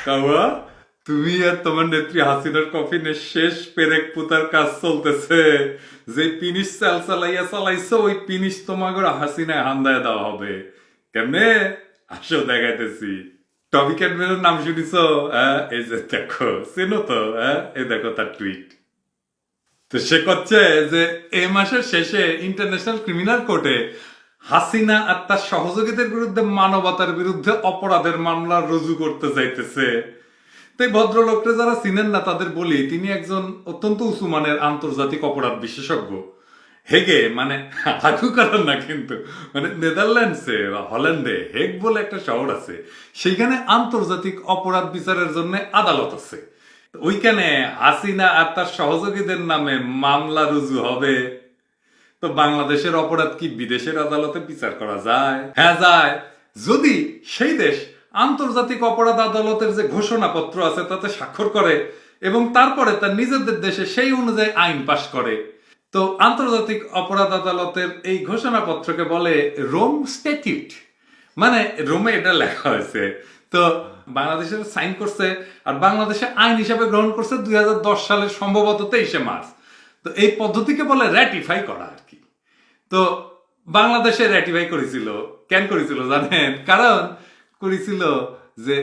কাওয়া, তুমি আর তোমার নেত্রী হাসিনার কফিনের শেষ পেরেক পুতার কাজ চলতেছে। যে পিনিশ চাল চালাইয়া চালাইছো, ওই পিনিশ তোমাকে হাসিনায় হান্দায় দেওয়া হবে। কেমনে? আসো দেখাইতেছি। টমি ক্যাডম্যানের নাম শুনিছ? হ্যাঁ, এই যে দেখো, চেনো তো? হ্যাঁ, এই দেখো তার টুইট। তো সে করছে যে এই মাসের শেষে ইন্টারন্যাশনাল ক্রিমিনাল কোর্টে হাসিনা আর তার সহযোগীদের বিরুদ্ধে মানবতার বিরুদ্ধে অপরাধের মামলা রুজু করতে চাইতেছে। তাই ভদ্রলোকরা যারা চিনেন না তাদের বলি, তিনি একজন অত্যন্ত উঁচু মানের আন্তর্জাতিক অপরাধ বিশেষজ্ঞ। হেগে মানে হাগু করার না, কিন্তু মানে নেদারল্যান্ডসে বা হল্যান্ডে হেগ বলে একটা শহর আছে, সেইখানে আন্তর্জাতিক অপরাধ বিচারের জন্য আদালত আছে। ওইখানে হাসিনা আর তার সহযোগীদের নামে মামলা রুজু হবে। তো বাংলাদেশের অপরাধ কি বিদেশের আদালতে বিচার করা যায়? হ্যাঁ যায়, যদি সেই দেশ আন্তর্জাতিক অপরাধ আদালতের যে ঘোষণাপত্র আছে তাতে স্বাক্ষর করে এবং তারপরে তার নিজেদের দেশে সেই অনুযায়ী আইন পাশ করে। তো আন্তর্জাতিক অপরাধ আদালতের এই ঘোষণাপত্রকে বলে রোম স্ট্যাটিউট। মানে রোমে এটা লেখা হয়েছে। তো বাংলাদেশের সাইন করছে আর বাংলাদেশে আইন হিসাবে গ্রহণ করছে 2010 সালের সম্ভবত 23শে মার্চ। তো এই পদ্ধতিকে বলে র্যাটিফাই করা আর কি। তো বাংলাদেশে র্যাটিফাই করেছিল। কেন করেছিল জানেন? কারণ করেছিল যে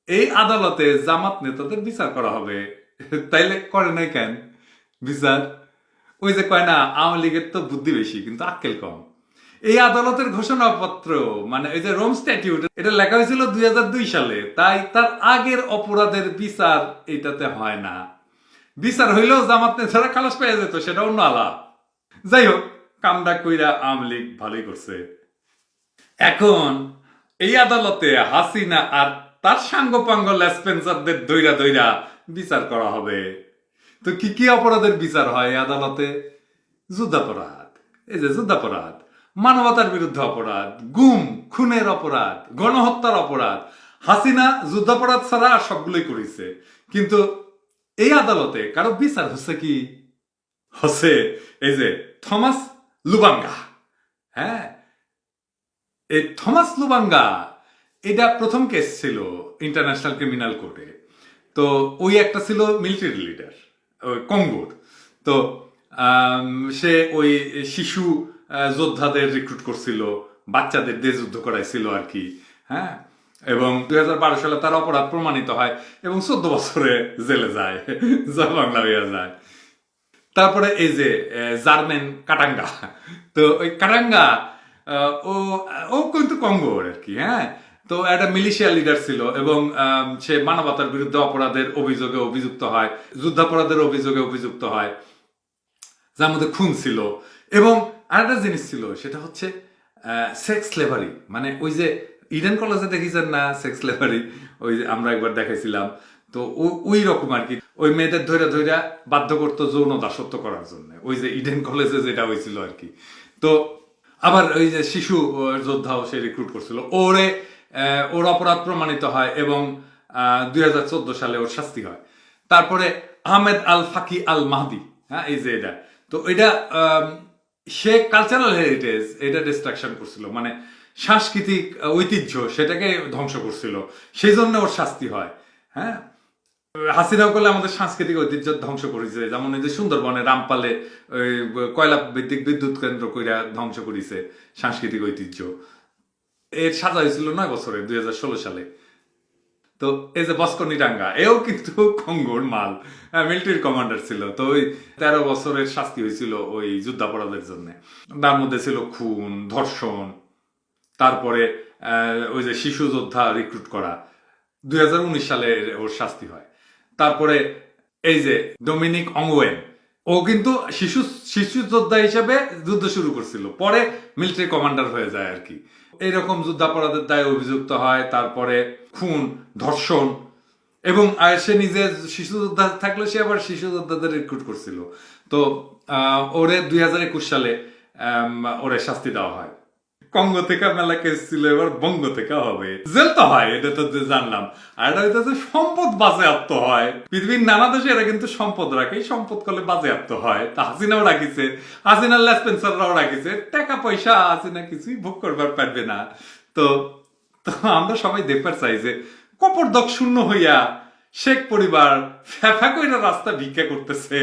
এই আদালতে জামাত নেতাদের বিচার করা হবে। তাইলে করে নাই কেন বিচার? ওই যে কয় না, আওয়ামী লীগের তো বুদ্ধি বেশি কিন্তু আক্কেল কম। এই আদালতের ঘোষণাপত্র মানে এই যে রোম স্ট্যাটিউট, এটা লেখা হয়েছিল 2002 সালে। তাই তার আগের অপরাধের বিচার এটাতে হয় না। বিচার হইলেও জামাত নেতারা খালাস পেয়ে যেত, সেটা অন্য আলাপ। যাই হোক, কামডা কইরা আওয়ামী লীগ ভালোই করছে। এখন এই আদালতে হাসিনা আর তার সাঙ্গপাঙ্গ লেসপেন্সারদের দইরা দইরা বিচার করা হবে। তো কি কি অপরাধের বিচার হয় এই আদালতে? যুদ্ধাপরাধ, এই যে যুদ্ধাপরাধ, মানবতার বিরুদ্ধে অপরাধ, গুম খুনের অপরাধ, গণহত্যার অপরাধ। হাসিনা যুদ্ধাপরাধ ছাড়া আর সবগুলোই করেছে। কিন্তু এই আদালতে কারো বিচার হচ্ছে কি? হচ্ছে এই যে থমাস লুবাঙ্গা। হ্যাঁ, এই থমাস লুবাঙ্গা, এটা প্রথম কেস ছিল ইন্টারন্যাশনাল ক্রিমিনাল কোর্টে। তো ওই একটা ছিল মিলিটারি লিডার ওই কঙ্গোর। তো সে ওই শিশু যোদ্ধাদের রিক্রুট করছিল, বাচ্চাদের দিয়ে যুদ্ধ করাইছিল আর কি। হ্যাঁ, এবং 2012 সালে তার অপরাধ প্রমাণিত হয় এবং 14 বছরে জেলে যায়, যা বাংলা হইয়া যায়। তারপরে এই যে জার্মেন কাটাঙ্গা। তো ওই কাটাঙ্গা ও ও কিন্তু কঙ্গোর আর কি। হ্যাঁ, তো একটা মিলিশিয়া লিডার ছিল এবং সে মানবতার বিরুদ্ধে অপরাধের অভিযোগে অভিযুক্ত হয়, যুদ্ধাপরাধের অভিযোগে অভিযুক্ত হয়, যার মধ্যে খুন ছিল। এবং আরেকটা জিনিস ছিল, সেটা হচ্ছে সেক্স স্লেভারি। মানে ওই যে ইডেন কলেজে দেখেছেন না সেক্স স্লেভারি? ওই যে আমরা একবার দেখাইছিলাম। তো ওই রকম আর কি, ওই মেয়েদের ধৈরা ধৈরা বাধ্য করতো যৌন দাসত্ব করার জন্য, ওই যে ইডেন কলেজে যেটা হয়েছিল আর কি। তো আবার ওই যে শিশু যোদ্ধাও সে রিক্রুট করছিল। ওর অপরাধ প্রমাণিত হয় এবং 2014 সালে ওর শাস্তি হয়। তারপরে আহমেদ আল ফাকি আল মাহদি, হ্যাঁ, এই যে এটা, তো এটা সে কালচারাল হেরিটেজ এটা ডিস্ট্রাকশন করছিল, মানে সাংস্কৃতিক ঐতিহ্য সেটাকে ধ্বংস করছিল, সেই জন্য ওর শাস্তি হয়। হ্যাঁ, হাসিনাও করলে আমাদের সাংস্কৃতিক ঐতিহ্য ধ্বংস করেছে, যেমন এই যে সুন্দরবনে রামপালে ওই কয়লা ভিত্তিক বিদ্যুৎ কেন্দ্র কইরা ধ্বংস করেছে সাংস্কৃতিক ঐতিহ্য। এর সাজা হয়েছিল 9 বছরে 2016 সালে। তো এই যে বস্কনি ডাঙ্গা, এও কিন্তু কঙ্গোর মাল, মিলিটারি কমান্ডার ছিল। তো ওই 13 বছরের শাস্তি হয়েছিল ওই যুদ্ধাপরাধের জন্য। তার মধ্যে ছিল খুন, ধর্ষণ, তারপরে ওই যে শিশু যোদ্ধা রিক্রুট করা। 2019 সালে ওর শাস্তি হয়। তারপরে এই যে ডোমিনিক অংওয়েন, ও কিন্তু শিশু শিশু যোদ্ধা হিসেবে যুদ্ধ শুরু করছিল, পরে মিলিটারি কমান্ডার হয়ে যায় আর কি। এইরকম যুদ্ধাপরাধের দায়ে অভিযুক্ত হয়। তারপরে খুন, ধর্ষণ, এবং সে নিজে শিশু যোদ্ধা থাকলে সে আবার শিশু যোদ্ধাদের রিক্রুট করছিল। তো ওরে 2021 সালে ওরে শাস্তি দেওয়া হয়। কঙ্গো থেকে মেলা কেস ছিল, এবার বঙ্গ থেকে হবে। জেল তো হয়, এটা তো জানলাম। আর এটা হইতেছে সম্পদ বাজেয়াপ্ত হয়। পৃথিবীর নানা দেশে এরা কিন্তু সম্পদ রাখে, সম্পদ করলে বাজেয়াপ্ত হয়। তা হাসিনাও রাখিছে, হাসিনার লেসপেন্সাররাও রাখিছে। টাকা পয়সা হাসিনা কিছুই ভোগ করবার পারবে না। তো তো আমরা সবাই দেখবার চাই যে কপরদক শূন্য হইয়া শেখ পরিবার ফ্যাফা কইরা রাস্তা ভিক্ষা করতেছে।